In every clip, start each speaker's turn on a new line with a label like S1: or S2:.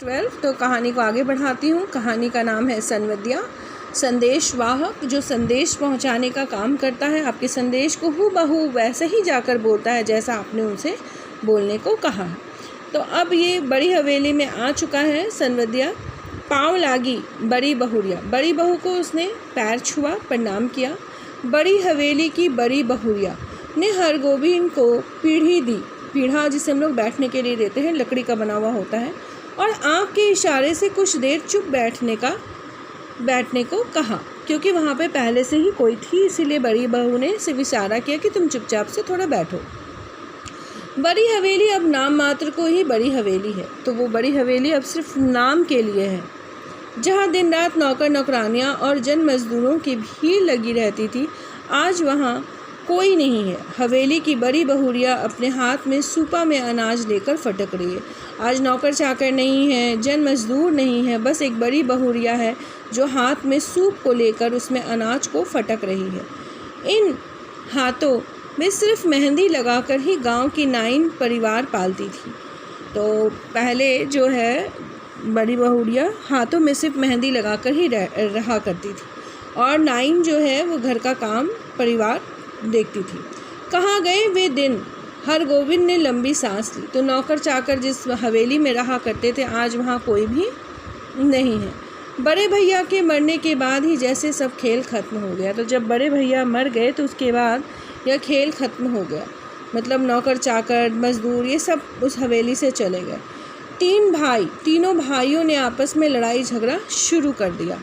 S1: 12। तो कहानी को आगे बढ़ाती हूँ। कहानी का नाम है संवद्या। संदेश वाहक जो संदेश पहुँचाने का काम करता है, आपके संदेश को हूबहू वैसे ही जाकर बोलता है जैसा आपने उनसे बोलने को कहा। तो अब ये बड़ी हवेली में आ चुका है संवद्या। पाँव लागी बड़ी बहुरिया, बड़ी बहू को उसने पैर छुआ, प्रणाम किया। बड़ी हवेली की बड़ी बहुरिया ने हरगोविंद को पीढ़ी दी। पीढ़ा जिसे हम लोग बैठने के लिए देते हैं, लकड़ी का बना हुआ होता है, और आँख के इशारे से कुछ देर चुप बैठने को कहा, क्योंकि वहाँ पे पहले से ही कोई थी, इसीलिए बड़ी बहू ने सिर्फ इशारा किया कि तुम चुपचाप से थोड़ा बैठो। बड़ी हवेली अब नाम मात्र को ही बड़ी हवेली है, तो वो बड़ी हवेली अब सिर्फ नाम के लिए है। जहाँ दिन रात नौकर नौकरानियाँ और जन मजदूरों की भीड़ लगी रहती थी, आज वहाँ कोई नहीं है। हवेली की बड़ी बहुरिया अपने हाथ में सूपा में अनाज लेकर फटक रही है। आज नौकर चाकर नहीं है, जन मजदूर नहीं है, बस एक बड़ी बहुरिया है जो हाथ में सूप को लेकर उसमें अनाज को फटक रही है। इन हाथों में सिर्फ मेहंदी लगाकर ही गांव की नाइन परिवार पालती थी। तो पहले जो है बड़ी बहुरिया हाथों में सिर्फ मेहंदी लगाकर ही रहा करती थी, और नाइन जो है वो घर का काम परिवार देखती थी। कहाँ गए वे दिन? हरगोविंद ने लंबी सांस ली। तो नौकर चाकर जिस हवेली में रहा करते थे, आज वहाँ कोई भी नहीं है। बड़े भैया के मरने के बाद ही जैसे सब खेल खत्म हो गया। तो जब बड़े भैया मर गए तो उसके बाद यह खेल खत्म हो गया, मतलब नौकर चाकर मजदूर ये सब उस हवेली से चले गए। तीनों भाइयों ने आपस में लड़ाई झगड़ा शुरू कर दिया।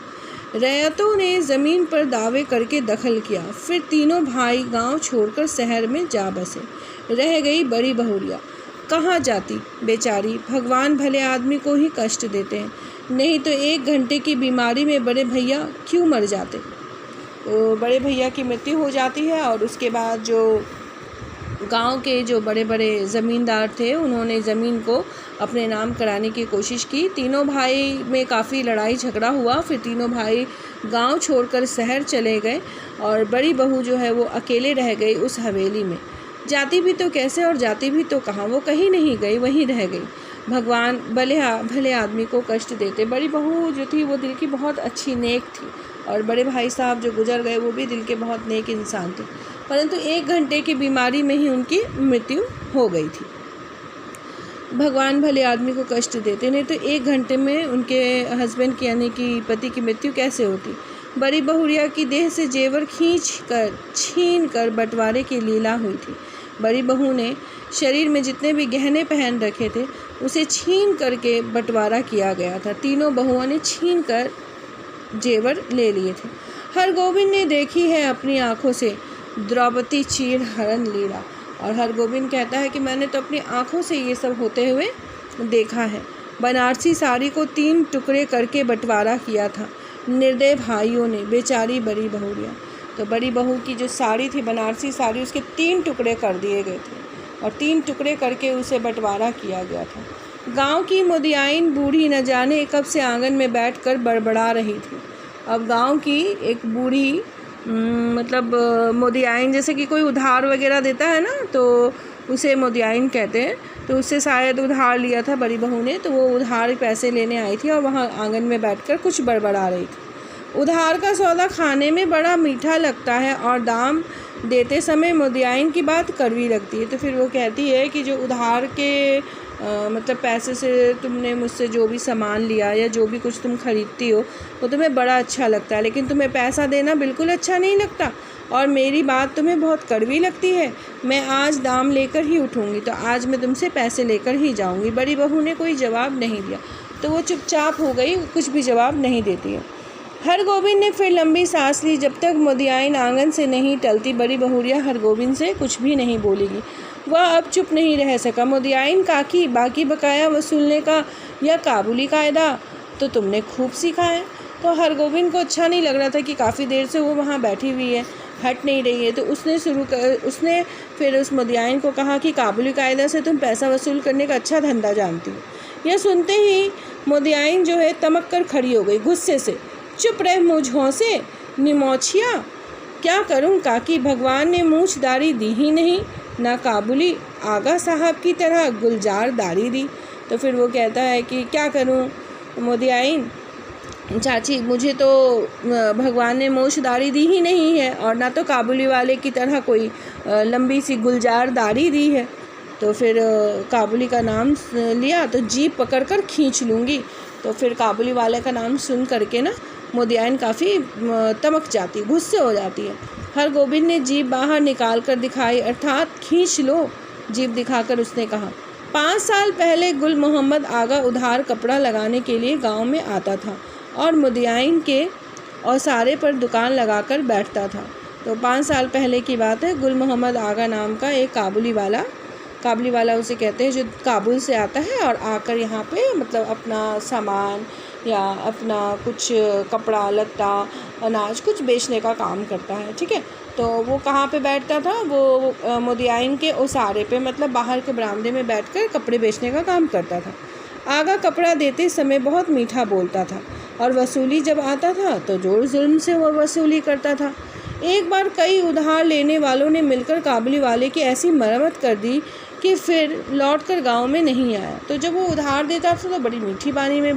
S1: रैयतों ने ज़मीन पर दावे करके दखल किया। फिर तीनों भाई गांव छोड़कर शहर में जा बसे। रह गई बड़ी बहुरिया। कहाँ जाती बेचारी, भगवान भले आदमी को ही कष्ट देते हैं, नहीं तो 1 घंटे की बीमारी में बड़े भैया क्यों मर जाते। तो बड़े भैया की मृत्यु हो जाती है, और उसके बाद जो गांव के जो बड़े बड़े ज़मींदार थे, उन्होंने ज़मीन को अपने नाम कराने की कोशिश की। तीनों भाई में काफ़ी लड़ाई झगड़ा हुआ। फिर तीनों भाई गांव छोड़कर शहर चले गए, और बड़ी बहू जो है वो अकेले रह गई उस हवेली में। जाती भी तो कैसे और जाती भी तो कहाँ, वो कहीं नहीं गई, वहीं रह गई। भगवान भले आदमी को कष्ट देते। बड़ी बहू जो थी वो दिल की बहुत अच्छी नेक थी, और बड़े भाई साहब जो गुजर गए वो भी दिल के बहुत नेक इंसान थे, परंतु 1 घंटे की बीमारी में ही उनकी मृत्यु हो गई थी। भगवान भले आदमी को कष्ट देते, नहीं तो 1 घंटे में उनके हस्बैंड की यानी कि पति की मृत्यु कैसे होती। बड़ी बहुरिया की देह से जेवर छीन कर बंटवारे की लीला हुई थी। बड़ी बहू ने शरीर में जितने भी गहने पहन रखे थे उसे छीन करके बंटवारा किया गया था। तीनों बहुओं ने छीन कर जेवर ले लिए थे। हरगोविंद ने देखी है अपनी आँखों से द्रौपदी चीर हरण लीला, और हरगोविंद कहता है कि मैंने तो अपनी आँखों से ये सब होते हुए देखा है। बनारसी साड़ी को 3 टुकड़े करके बंटवारा किया था निर्दय भाइयों ने, बेचारी बड़ी बहुरिया। तो बड़ी बहू की जो साड़ी थी बनारसी साड़ी, उसके 3 टुकड़े कर दिए गए थे, और 3 टुकड़े करके उसे बंटवारा किया गया था। गांव की मुदियाइन बूढ़ी न जाने कब से आंगन में बैठकर बड़बड़ा रही थी। अब गांव की एक बूढ़ी मतलब मुदियाइन, जैसे कि कोई उधार वगैरह देता है ना, तो उसे मुदियाइन कहते हैं। तो उससे शायद उधार लिया था बड़ी बहू ने, तो वो उधार पैसे लेने आई थी और वहाँ आंगन में बैठकर कुछ बड़बड़ा रही थी। उधार का सौदा खाने में बड़ा मीठा लगता है, और दाम देते समय मुदियाइन की बात कड़वी लगती है। तो फिर वो कहती है कि जो उधार के मतलब पैसे से तुमने मुझसे जो भी सामान लिया या जो भी कुछ तुम खरीदती हो वो तुम्हें बड़ा अच्छा लगता है, लेकिन तुम्हें पैसा देना बिल्कुल अच्छा नहीं लगता, और मेरी बात तुम्हें बहुत कड़वी लगती है। मैं आज दाम लेकर ही उठूँगी, तो आज मैं तुमसे पैसे लेकर ही जाऊँगी। बड़ी बहू ने कोई जवाब नहीं दिया, तो वो चुपचाप हो गई, कुछ भी जवाब नहीं देती है। हरगोविंद ने फिर लंबी सांस ली। जब तक मुदियाइन आंगन से नहीं टलती, बड़ी बहुरिया हरगोविंद से कुछ भी नहीं बोलेगी। वह अब चुप नहीं रह सका। मुदियाइन काकी, बाकी बकाया वसूलने का यह काबुली कायदा तो तुमने खूब सीखा है। तो हरगोविंद को अच्छा नहीं लग रहा था कि काफ़ी देर से वो वहाँ बैठी हुई है, हट नहीं रही है। तो उसने फिर उस मुदियाइन को कहा कि काबुली कायदा से तुम पैसा वसूल करने का अच्छा धंधा जानती हो। यह सुनते ही मुदियाइन जो है तमक कर खड़ी हो गई गुस्से से। चुप रह मुँह से निमोछिया, क्या करूं काकी, भगवान ने मूछदारी दी ही नहीं, ना काबुली आगा साहब की तरह गुलजार दाढ़ी दी। तो फिर वो कहता है कि क्या करूं मोदियाइन चाची, मुझे तो भगवान ने मूंछ दाढ़ी दी ही नहीं है और ना तो काबुली वाले की तरह कोई लंबी सी गुलजार दाढ़ी दी है। तो फिर काबुली का नाम लिया तो जीभ पकड़कर खींच लूँगी। तो फिर काबुली वाले का नाम सुन करके ना मोदियाइन काफ़ी तमक जाती, गुस्से हो जाती है। हरगोविंद ने जीभ बाहर निकाल कर दिखाई, अर्थात खींच लो जीभ दिखाकर उसने कहा, 5 साल पहले गुल मोहम्मद आगा उधार कपड़ा लगाने के लिए गांव में आता था और मोदियाइन के औसारे पर दुकान लगाकर बैठता था। तो 5 साल पहले की बात है। गुल मोहम्मद आगा नाम का एक काबुली वाला उसे कहते हैं, जो काबुल से आता है और आकर यहाँ पे मतलब अपना सामान या अपना कुछ कपड़ा लत्ता अनाज कुछ बेचने का काम करता है। ठीक है, तो वो कहाँ पे बैठता था, वो मोदियाइन के ओसारे पे मतलब बाहर के बरामदे में बैठकर कपड़े बेचने का काम करता था। आगा कपड़ा देते समय बहुत मीठा बोलता था और वसूली जब आता था तो जोर जुल्म से वह वसूली करता था। एक बार कई उधार लेने वालों ने मिलकर काबुली वाले की ऐसी मरम्मत कर दी कि फिर लौटकर गांव में नहीं आया। तो जब वो उधार देता था तो बड़ी मीठी बानी में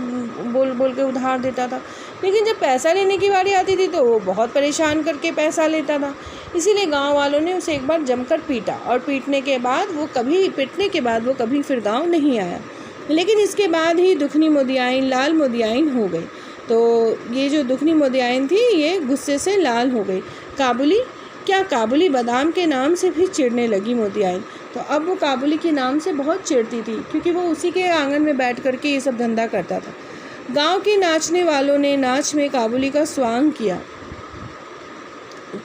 S1: बोल के उधार देता था, लेकिन जब पैसा लेने की बारी आती थी तो वो बहुत परेशान करके पैसा लेता था। इसीलिए गांव वालों ने उसे एक बार जमकर पीटा और पिटने के बाद वो कभी फिर गांव नहीं आया। लेकिन इसके बाद ही दुखनी मोदियाइन लाल मोदियाइन हो गई। तो ये जो दुखनी मोदियाइन थी ये गुस्से से लाल हो गई। काबुली बादाम के नाम से भी चिढ़ने लगी मोदियाइन। तो अब वो काबुली के नाम से बहुत चिढ़ती थी, क्योंकि वो उसी के आंगन में बैठ करके ये सब धंधा करता था। गांव के नाचने वालों ने नाच में काबुली का स्वांग किया।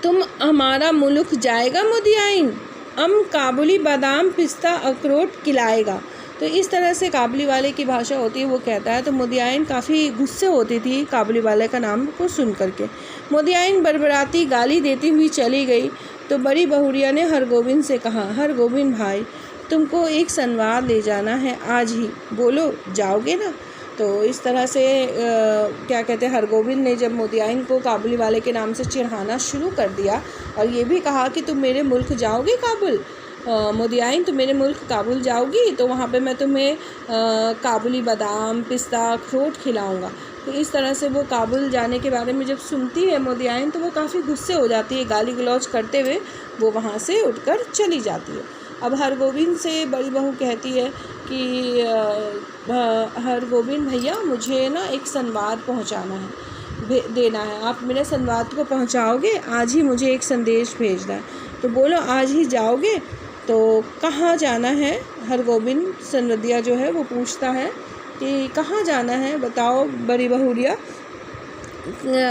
S1: तुम हमारा मुल्क जाएगा मोदियाइन, हम काबुली बादाम पिस्ता अखरोट खिलाएगा। तो इस तरह से काबुली वाले की भाषा होती है, वो कहता है। तो मोदियाइन काफ़ी गुस्से होती थी काबुली वाले का नाम को सुन करके। मोदियाइन बड़बड़ाती गाली देती हुई चली गई। तो बड़ी बहुरिया ने हरगोविंद से कहा, हरगोविंद भाई, तुमको एक संवाद ले जाना है आज ही, बोलो जाओगे ना। तो इस तरह से क्या कहते हैं, हरगोविंद ने जब मोदियाइन को काबुली वाले के नाम से चिढ़ाना शुरू कर दिया और ये भी कहा कि तुम मेरे मुल्क जाओगे काबुल, मोदियाइन तुम मेरे मुल्क काबुल जाओगी तो वहाँ पे मैं तुम्हें काबुली बादाम पिस्ता अखरोट खिलाऊँगा। तो इस तरह से वो काबुल जाने के बारे में जब सुनती है मोदियाइन तो वो काफ़ी गुस्से हो जाती है। गाली गलौज करते हुए वो वहाँ से उठकर चली जाती है। अब हरगोविंद से बड़ी बहू कहती है कि हरगोविंद भैया, मुझे ना एक संवाद पहुँचाना है, देना है, आप मेरे संवाद को पहुँचाओगे? आज ही मुझे एक संदेश भेजना है। तो बोलो आज ही जाओगे? तो कहाँ जाना है? हरगोविंद सनवदिया जो है वो पूछता है कि कहाँ जाना है, बताओ बड़ी बहुरिया,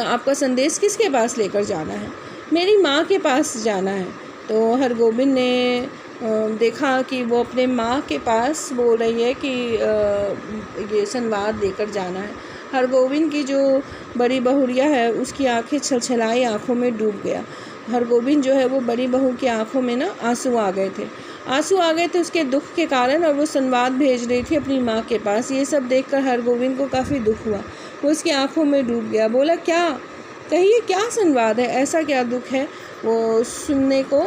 S1: आपका संदेश किसके पास लेकर जाना है? मेरी माँ के पास जाना है। तो हरगोविंद ने देखा कि वो अपने माँ के पास बोल रही है कि ये संवाद लेकर जाना है। हरगोविंद की जो बड़ी बहुरिया है उसकी आंखें छलछलाई आँखों में डूब गया। हरगोविंद जो है वो बड़ी बहू की आंखों में ना आंसू आ गए थे उसके दुख के कारण, और वो संवाद भेज रही थी अपनी माँ के पास। ये सब देखकर हरगोविंद को काफ़ी दुख हुआ, वो उसकी आंखों में डूब गया। बोला, क्या कहिए, क्या संवाद है, ऐसा क्या दुख है? वो सुनने को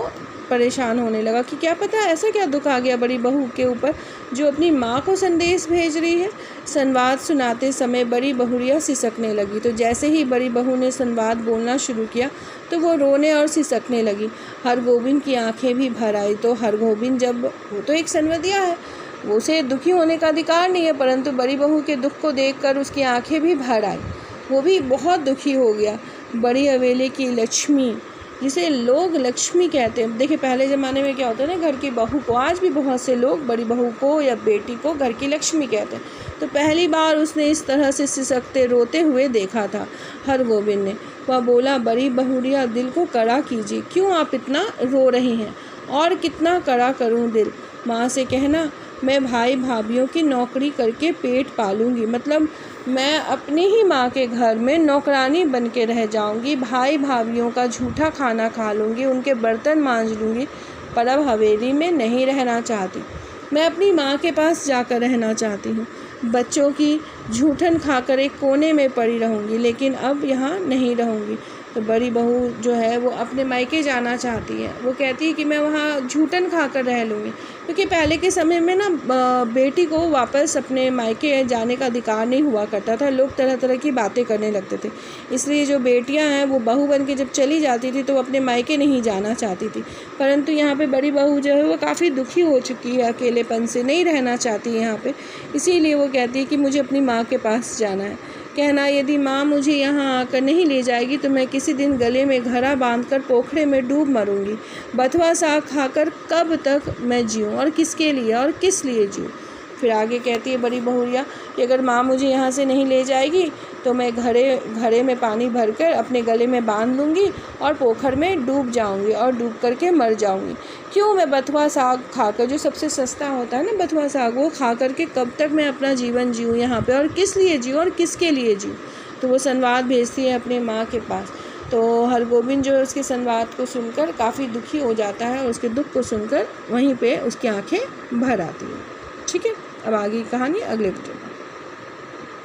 S1: परेशान होने लगा कि क्या पता ऐसा क्या दुख आ गया बड़ी बहू के ऊपर जो अपनी माँ को संदेश भेज रही है। संवाद सुनाते समय बड़ी बहुरिया सिसकने लगी। तो जैसे ही बड़ी बहू ने संवाद बोलना शुरू किया तो वो रोने और सिसकने लगी। हरगोविंद की आंखें भी भर आई। तो हरगोविंद, जब वो तो एक सनवदिया है, वो उसे दुखी होने का अधिकार नहीं है, परंतु बड़ी बहू के दुख को देखकर उसकी आंखें भी भर आई, वो भी बहुत दुखी हो गया। बड़ी हवेली की लक्ष्मी, जिसे लोग लक्ष्मी कहते हैं। देखिए पहले ज़माने में क्या होता है ना, घर की बहू को, आज भी बहुत से लोग बड़ी बहू को या बेटी को घर की लक्ष्मी कहते हैं। तो पहली बार उसने इस तरह से सिसकते रोते हुए देखा था हरगोविंद ने। वह बोला, बड़ी बहुरिया, दिल को कड़ा कीजिए, क्यों आप इतना रो रही हैं? और कितना कड़ा करूं दिल? माँ से कहना मैं भाई भाभीियों की नौकरी करके पेट पालूंगी, मतलब मैं अपनी ही माँ के घर में नौकरानी बन के रह जाऊंगी, भाई भाभीियों का झूठा खाना खा लूँगी, उनके बर्तन मांज लूँगी, पर अब हवेली में नहीं रहना चाहती। मैं अपनी माँ के पास जाकर रहना चाहती हूँ। बच्चों की झूठन खाकर एक कोने में पड़ी रहूँगी, लेकिन अब यहाँ नहीं रहूँगी। तो बड़ी बहू जो है वो अपने मायके जाना चाहती है। वो कहती है कि मैं वहाँ झूठन खाकर रह लूँगी, क्योंकि पहले के समय में ना बेटी को वापस अपने मायके जाने का अधिकार नहीं हुआ करता था। लोग तरह तरह की बातें करने लगते थे, इसलिए जो बेटियां हैं वो बहू बन के जब चली जाती थी तो वो अपने मायके नहीं जाना चाहती थी। परंतु यहाँ पे बड़ी बहू जो है वो काफ़ी दुखी हो चुकी है, अकेलेपन से नहीं रहना चाहती है यहाँ पे, इसीलिए वो कहती है कि मुझे अपनी माँ के पास जाना है। कहना, यदि माँ मुझे यहाँ आकर नहीं ले जाएगी तो मैं किसी दिन गले में घड़ा बांधकर पोखरे में डूब मरूंगी। बथुआ साग खाकर कब तक मैं जीऊँ और किसके लिए और किस लिए जीऊँ। फिर आगे कहती है बड़ी बहुरिया कि अगर माँ मुझे यहाँ से नहीं ले जाएगी तो मैं घड़े में पानी भरकर अपने गले में बांध लूँगी और पोखर में डूब जाऊँगी और डूब करके मर जाऊँगी। क्यों मैं बथुआ साग खाकर, जो सबसे सस्ता होता है ना बथुआ साग, वो खा करके कब तक मैं अपना जीवन जीऊँ यहाँ पे और किस लिए जीऊँ और किसके लिए जीऊँ। तो वो संवाद भेजती है अपने माँ के पास। तो हरगोविंद जो है उसके संवाद को सुनकर काफ़ी दुखी हो जाता है और उसके दुख को सुनकर वहीं पे उसकी आंखें भर आती हैं। ठीक है, अब आगे की कहानी अगले वीडियो में।